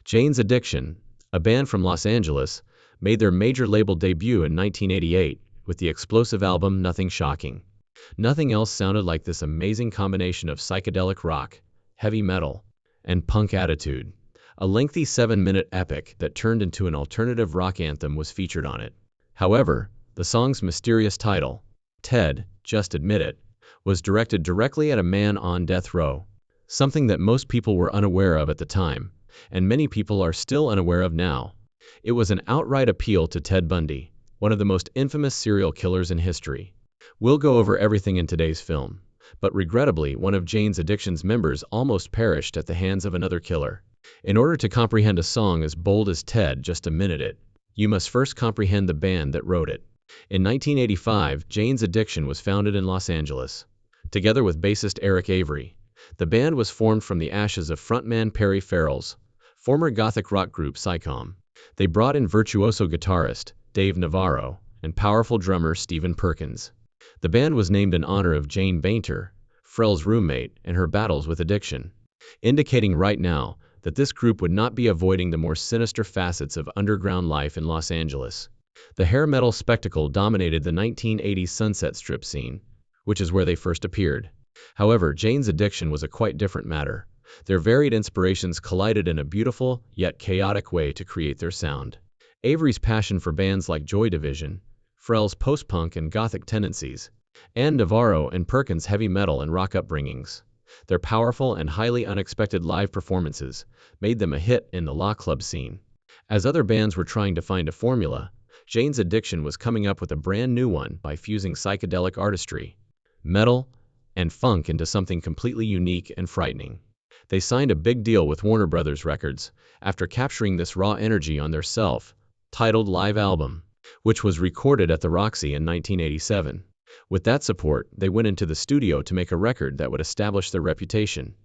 Jane's Addiction, a band from Los Angeles, made their major label debut in 1988 with the explosive album Nothing Shocking. Nothing else sounded like this amazing combination of psychedelic rock, heavy metal, and punk attitude. A lengthy 7-minute epic that turned into an alternative rock anthem was featured on it. However, the song's mysterious title, Ted, Just Admit It, was directed directly at a man on death row, something that most people were unaware of at the time, and many people are still unaware of now. It was an outright appeal to Ted Bundy, one of the most infamous serial killers in history. We'll go over everything in today's film, but regrettably, one of Jane's Addiction's members almost perished at the hands of another killer. In order to comprehend a song as bold as Ted, Just Admit It, you must first comprehend the band that wrote it. In 1985, Jane's Addiction was founded in Los Angeles. Together with bassist Eric Avery, the band was formed from the ashes of frontman Perry Farrell's former gothic rock group Psycom. They brought in virtuoso guitarist Dave Navarro and powerful drummer Stephen Perkins. The band was named in honor of Jane Bainter, Farrell's roommate, and her battles with addiction, indicating right now that this group would not be avoiding the more sinister facets of underground life in Los Angeles. The hair metal spectacle dominated the 1980s Sunset Strip scene, which is where they first appeared. However, Jane's Addiction was a quite different matter. Their varied inspirations collided in a beautiful, yet chaotic way to create their sound. Avery's passion for bands like Joy Division, Farrell's post-punk and gothic tendencies, and Navarro and Perkins' heavy metal and rock upbringings. Their powerful and highly unexpected live performances made them a hit in the law club scene. As other bands were trying to find a formula, Jane's Addiction was coming up with a brand new one by fusing psychedelic artistry, metal, and funk into something completely unique and frightening. They signed a big deal with Warner Brothers Records after capturing this raw energy on their self-titled live album, which was recorded at the Roxy in 1987. With that support, they went into the studio to make a record that would establish their reputation.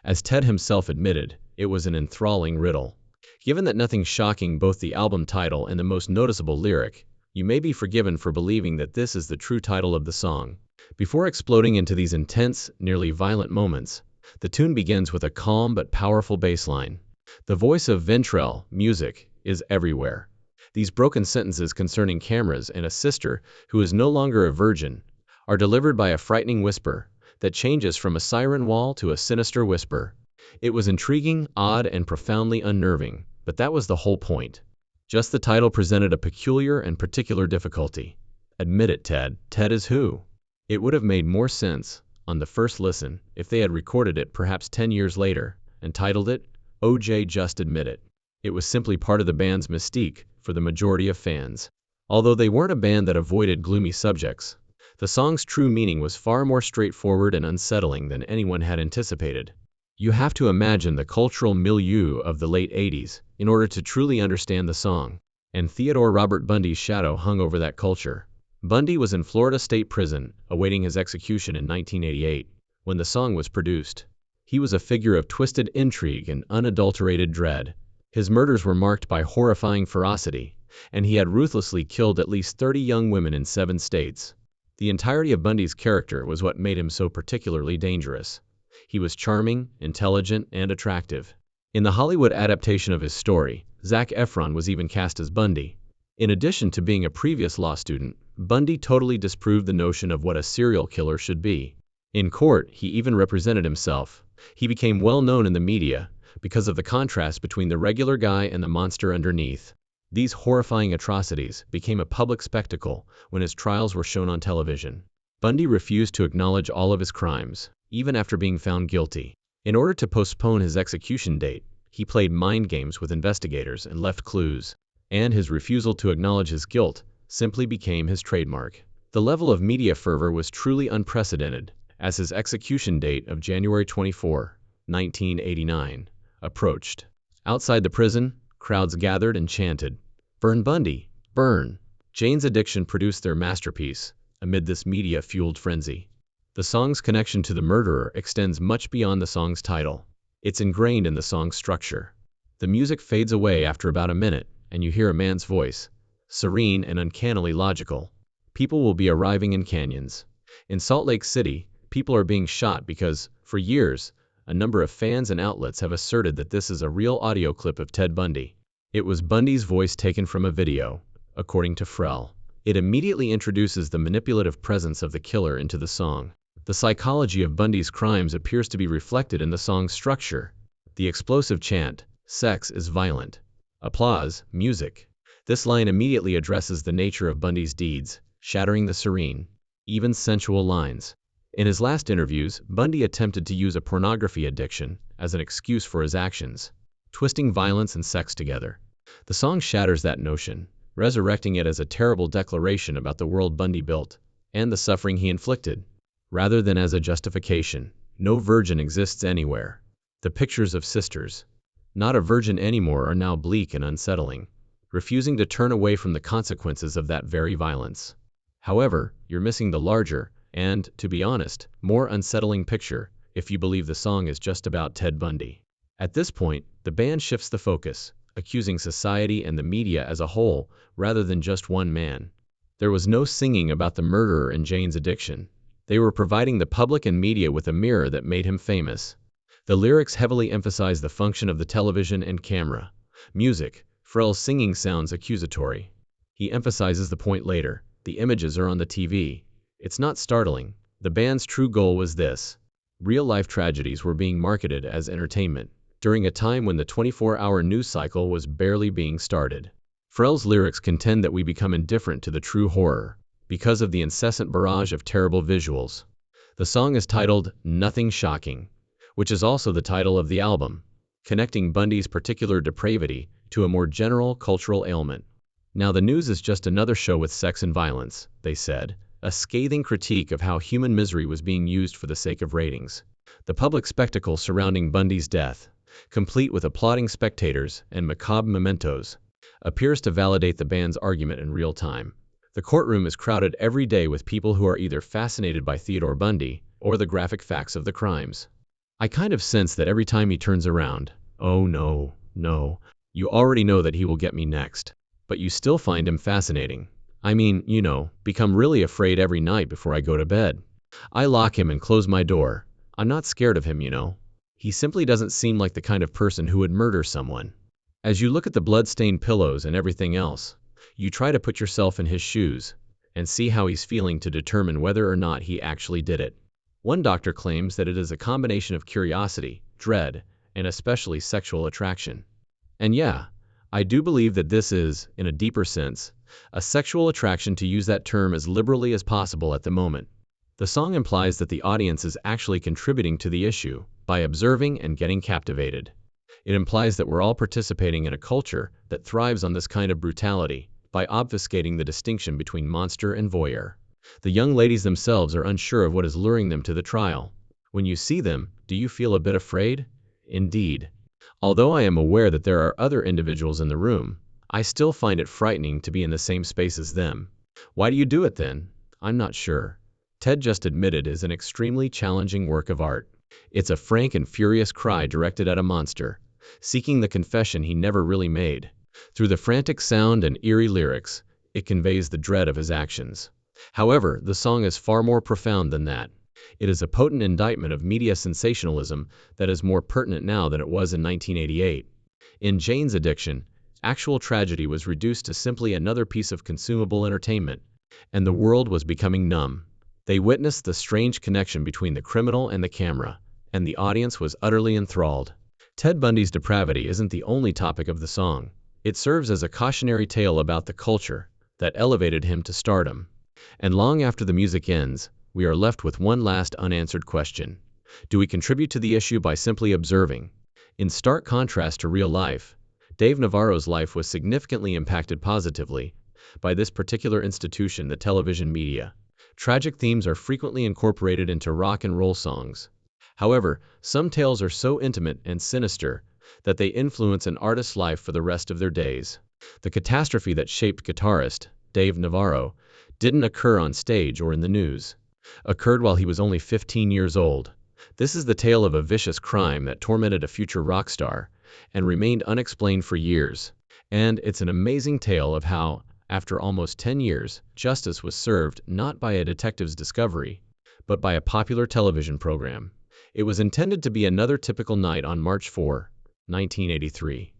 As Ted himself admitted, it was an enthralling riddle. Given that Nothing Shocking, both the album title and the most noticeable lyric, you may be forgiven for believing that this is the true title of the song. Before exploding into these intense, nearly violent moments, the tune begins with a calm but powerful bass line. The voice of Ventrell, music, is everywhere. These broken sentences concerning cameras and a sister who is no longer a virgin are delivered by a frightening whisper that changes from a siren wall to a sinister whisper. It was intriguing, odd, and profoundly unnerving, but that was the whole point. Just the title presented a peculiar and particular difficulty. Admit it, Ted. Ted is who? It would have made more sense, on the first listen, if they had recorded it perhaps 10 years later and titled it, OJ Just Admit It. It was simply part of the band's mystique for the majority of fans. Although they weren't a band that avoided gloomy subjects, the song's true meaning was far more straightforward and unsettling than anyone had anticipated. You have to imagine the cultural milieu of the late 80s in order to truly understand the song, and Theodore Robert Bundy's shadow hung over that culture. Bundy was in Florida State Prison, awaiting his execution in 1988, when the song was produced. He was a figure of twisted intrigue and unadulterated dread. His murders were marked by horrifying ferocity, and he had ruthlessly killed at least 30 young women in 7 states. The entirety of Bundy's character was what made him so particularly dangerous. He was charming, intelligent, and attractive. In the Hollywood adaptation of his story, Zac Efron was even cast as Bundy. In addition to being a previous law student, Bundy totally disproved the notion of what a serial killer should be. In court, he even represented himself. He became well known in the media because of the contrast between the regular guy and the monster underneath. These horrifying atrocities became a public spectacle when his trials were shown on television. Bundy refused to acknowledge all of his crimes, even after being found guilty. In order to postpone his execution date, he played mind games with investigators and left clues, and his refusal to acknowledge his guilt simply became his trademark. The level of media fervor was truly unprecedented, as his execution date of January 24, 1989, approached. Outside the prison, crowds gathered and chanted, "Burn Bundy! Burn!" Jane's Addiction produced their masterpiece amid this media-fueled frenzy. The song's connection to the murderer extends much beyond the song's title. It's ingrained in the song's structure. The music fades away after about a minute, and you hear a man's voice, serene and uncannily logical. People will be arriving in canyons. In Salt Lake City, people are being shot because, for years, a number of fans and outlets have asserted that this is a real audio clip of Ted Bundy. It was Bundy's voice taken from a video, according to Frel. It immediately introduces the manipulative presence of the killer into the song. The psychology of Bundy's crimes appears to be reflected in the song's structure. The explosive chant, "Sex is violent." Applause, music. This line immediately addresses the nature of Bundy's deeds, shattering the serene, even sensual lines. In his last interviews, Bundy attempted to use a pornography addiction as an excuse for his actions, twisting violence and sex together. The song shatters that notion, resurrecting it as a terrible declaration about the world Bundy built and the suffering he inflicted, rather than as a justification. No virgin exists anywhere. The pictures of sisters, not a virgin anymore, are now bleak and unsettling, refusing to turn away from the consequences of that very violence. However, you're missing the larger, and, to be honest, more unsettling picture if you believe the song is just about Ted Bundy. At this point, the band shifts the focus, accusing society and the media as a whole rather than just one man. There was no singing about the murderer and Jane's addiction. They were providing the public and media with a mirror that made him famous. The lyrics heavily emphasize the function of the television and camera. Music. Frel's singing sounds accusatory. He emphasizes the point later. The images are on the TV. It's not startling. The band's true goal was this. Real-life tragedies were being marketed as entertainment, during a time when the 24-hour news cycle was barely being started. Frel's lyrics contend that we become indifferent to the true horror because of the incessant barrage of terrible visuals. The song is titled "Nothing Shocking," which is also the title of the album, connecting Bundy's particular depravity to a more general cultural ailment. Now, the news is just another show with sex and violence, they said, a scathing critique of how human misery was being used for the sake of ratings. The public spectacle surrounding Bundy's death, complete with applauding spectators and macabre mementos, appears to validate the band's argument in real time. The courtroom is crowded every day with people who are either fascinated by Theodore Bundy or the graphic facts of the crimes. I kind of sense that every time he turns around, oh no, you already know that he will get me next. But you still find him fascinating. I mean, become really afraid every night before I go to bed. I lock him and close my door. I'm not scared of him, He simply doesn't seem like the kind of person who would murder someone. As you look at the blood-stained pillows and everything else, you try to put yourself in his shoes and see how he's feeling to determine whether or not he actually did it. One doctor claims that it is a combination of curiosity, dread, and especially sexual attraction. And yeah, I do believe that this is, in a deeper sense, a sexual attraction, to use that term as liberally as possible at the moment. The song implies that the audience is actually contributing to the issue by observing and getting captivated. It implies that we're all participating in a culture that thrives on this kind of brutality by obfuscating the distinction between monster and voyeur. The young ladies themselves are unsure of what is luring them to the trial. When you see them, do you feel a bit afraid? Indeed. Although I am aware that there are other individuals in the room, I still find it frightening to be in the same space as them. Why do you do it then? I'm not sure. Ted just admitted is an extremely challenging work of art. It's a frank and furious cry directed at a monster, seeking the confession he never really made. Through the frantic sound and eerie lyrics, it conveys the dread of his actions. However, the song is far more profound than that. It is a potent indictment of media sensationalism that is more pertinent now than it was in 1988. In Jane's addiction, actual tragedy was reduced to simply another piece of consumable entertainment, and the world was becoming numb. They witnessed the strange connection between the criminal and the camera, and the audience was utterly enthralled. Ted Bundy's depravity isn't the only topic of the song. It serves as a cautionary tale about the culture that elevated him to stardom. And long after the music ends, we are left with one last unanswered question. Do we contribute to the issue by simply observing? In stark contrast to real life, Dave Navarro's life was significantly impacted positively by this particular institution, the television media. Tragic themes are frequently incorporated into rock and roll songs. However, some tales are so intimate and sinister that they influence an artist's life for the rest of their days. The catastrophe that shaped guitarist Dave Navarro didn't occur on stage or in the news. Occurred while he was only 15 years old. This is the tale of a vicious crime that tormented a future rock star and remained unexplained for years. And it's an amazing tale of how, after almost 10 years, justice was served not by a detective's discovery, but by a popular television program. It was intended to be another typical night on March 4, 1983.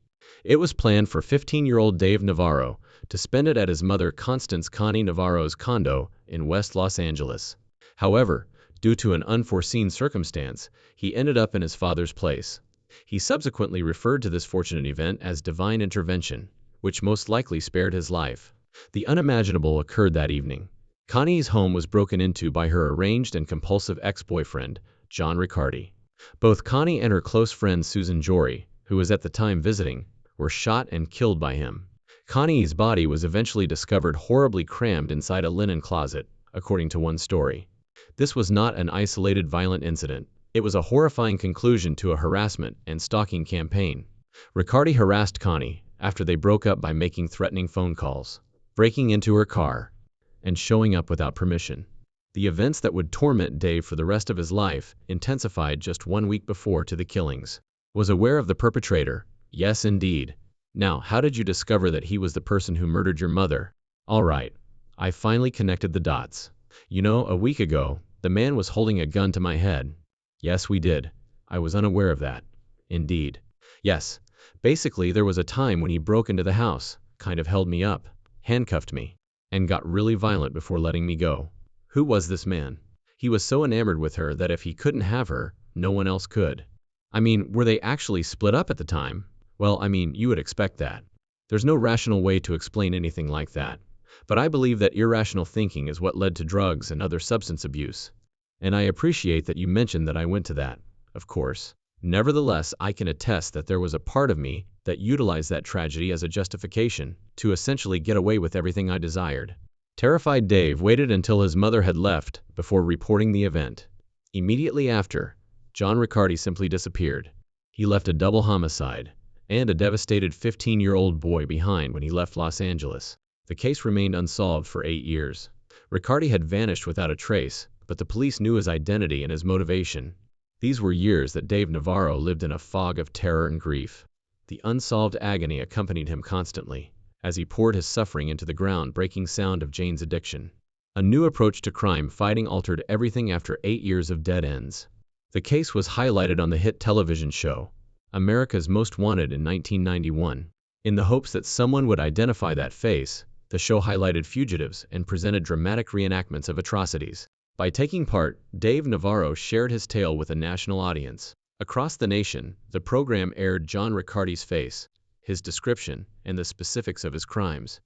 It was planned for 15-year-old Dave Navarro to spend it at his mother Constance Connie Navarro's condo in West Los Angeles. However, due to an unforeseen circumstance, he ended up in his father's place. He subsequently referred to this fortunate event as divine intervention, which most likely spared his life. The unimaginable occurred that evening. Connie's home was broken into by her arranged and compulsive ex-boyfriend, John Riccardi. Both Connie and her close friend Susan Jory, who was at the time visiting, were shot and killed by him. Connie's body was eventually discovered horribly crammed inside a linen closet, according to one story. This was not an isolated violent incident. It was a horrifying conclusion to a harassment and stalking campaign. Riccardi harassed Connie after they broke up by making threatening phone calls, breaking into her car, and showing up without permission. The events that would torment Dave for the rest of his life intensified just 1 week before to the killings. Was aware of the perpetrator? Yes, indeed. Now, how did you discover that he was the person who murdered your mother? All right, I finally connected the dots. You know, a week ago, the man was holding a gun to my head. Yes, we did. I was unaware of that. Indeed. Yes. Basically, there was a time when he broke into the house, kind of held me up, handcuffed me, and got really violent before letting me go. Who was this man? He was so enamored with her that if he couldn't have her, no one else could. I mean, were they actually split up at the time? Well, I mean, you would expect that. There's no rational way to explain anything like that. But I believe that irrational thinking is what led to drugs and other substance abuse. And I appreciate that you mentioned that I went to that, of course. Nevertheless, I can attest that there was a part of me that utilized that tragedy as a justification to essentially get away with everything I desired. Terrified Dave waited until his mother had left before reporting the event. Immediately after, John Riccardi simply disappeared. He left a double homicide and a devastated 15-year-old boy behind when he left Los Angeles. The case remained unsolved for 8 years. Riccardi had vanished without a trace, but the police knew his identity and his motivation. These were years that Dave Navarro lived in a fog of terror and grief. The unsolved agony accompanied him constantly, as he poured his suffering into the ground-breaking sound of Jane's addiction. A new approach to crime fighting altered everything after 8 years of dead ends. The case was highlighted on the hit television show, America's Most Wanted in 1991. In the hopes that someone would identify that face, the show highlighted fugitives and presented dramatic reenactments of atrocities. By taking part, Dave Navarro shared his tale with a national audience. Across the nation, the program aired John Riccardi's face, his description, and the specifics of his crimes.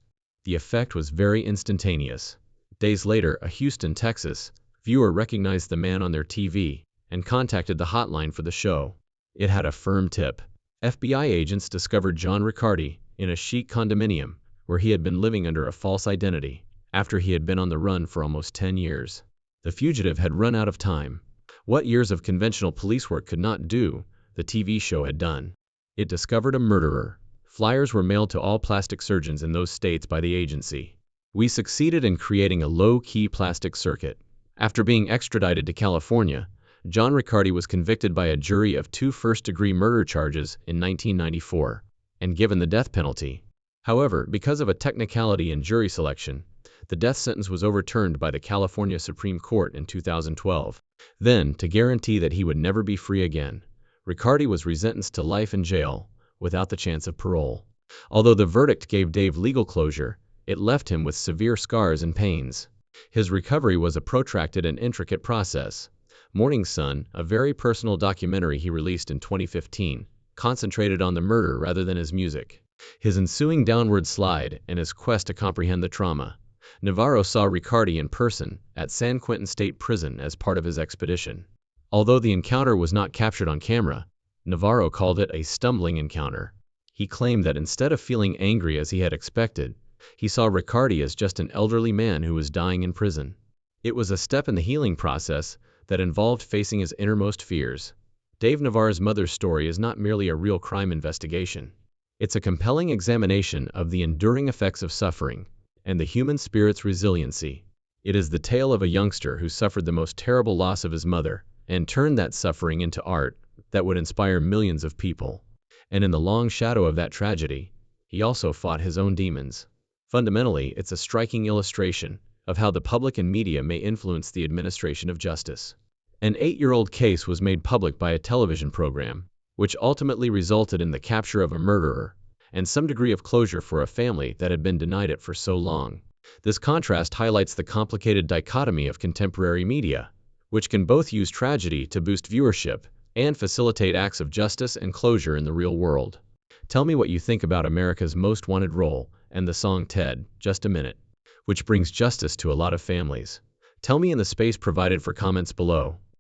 The effect was very instantaneous. Days later, a Houston, Texas, viewer recognized the man on their TV and contacted the hotline for the show. It had a firm tip. FBI agents discovered John Riccardi in a chic condominium where he had been living under a false identity after he had been on the run for almost 10 years. The fugitive had run out of time. What years of conventional police work could not do, the TV show had done. It discovered a murderer. Flyers were mailed to all plastic surgeons in those states by the agency. We succeeded in creating a low-key plastic circuit. After being extradited to California, John Riccardi was convicted by a jury of 2 first-degree murder charges in 1994 and given the death penalty. However, because of a technicality in jury selection, the death sentence was overturned by the California Supreme Court in 2012. Then, to guarantee that he would never be free again, Riccardi was resentenced to life in jail without the chance of parole. Although the verdict gave Dave legal closure, it left him with severe scars and pains. His recovery was a protracted and intricate process. Morning Sun, a very personal documentary he released in 2015, concentrated on the murder rather than his music, his ensuing downward slide, and his quest to comprehend the trauma. Navarro saw Riccardi in person at San Quentin State Prison as part of his expedition. Although the encounter was not captured on camera, Navarro called it a stumbling encounter. He claimed that instead of feeling angry as he had expected, he saw Riccardi as just an elderly man who was dying in prison. It was a step in the healing process that involved facing his innermost fears. Dave Navarro's mother's story is not merely a real crime investigation. It's a compelling examination of the enduring effects of suffering and the human spirit's resiliency. It is the tale of a youngster who suffered the most terrible loss of his mother and turned that suffering into art that would inspire millions of people. And in the long shadow of that tragedy, he also fought his own demons. Fundamentally, it's a striking illustration of how the public and media may influence the administration of justice. An 8-year-old case was made public by a television program, which ultimately resulted in the capture of a murderer and some degree of closure for a family that had been denied it for so long. This contrast highlights the complicated dichotomy of contemporary media, which can both use tragedy to boost viewership and facilitate acts of justice and closure in the real world. Tell me what you think about America's Most Wanted role and the song Ted, Just a Minute, which brings justice to a lot of families. Tell me in the space provided for comments below.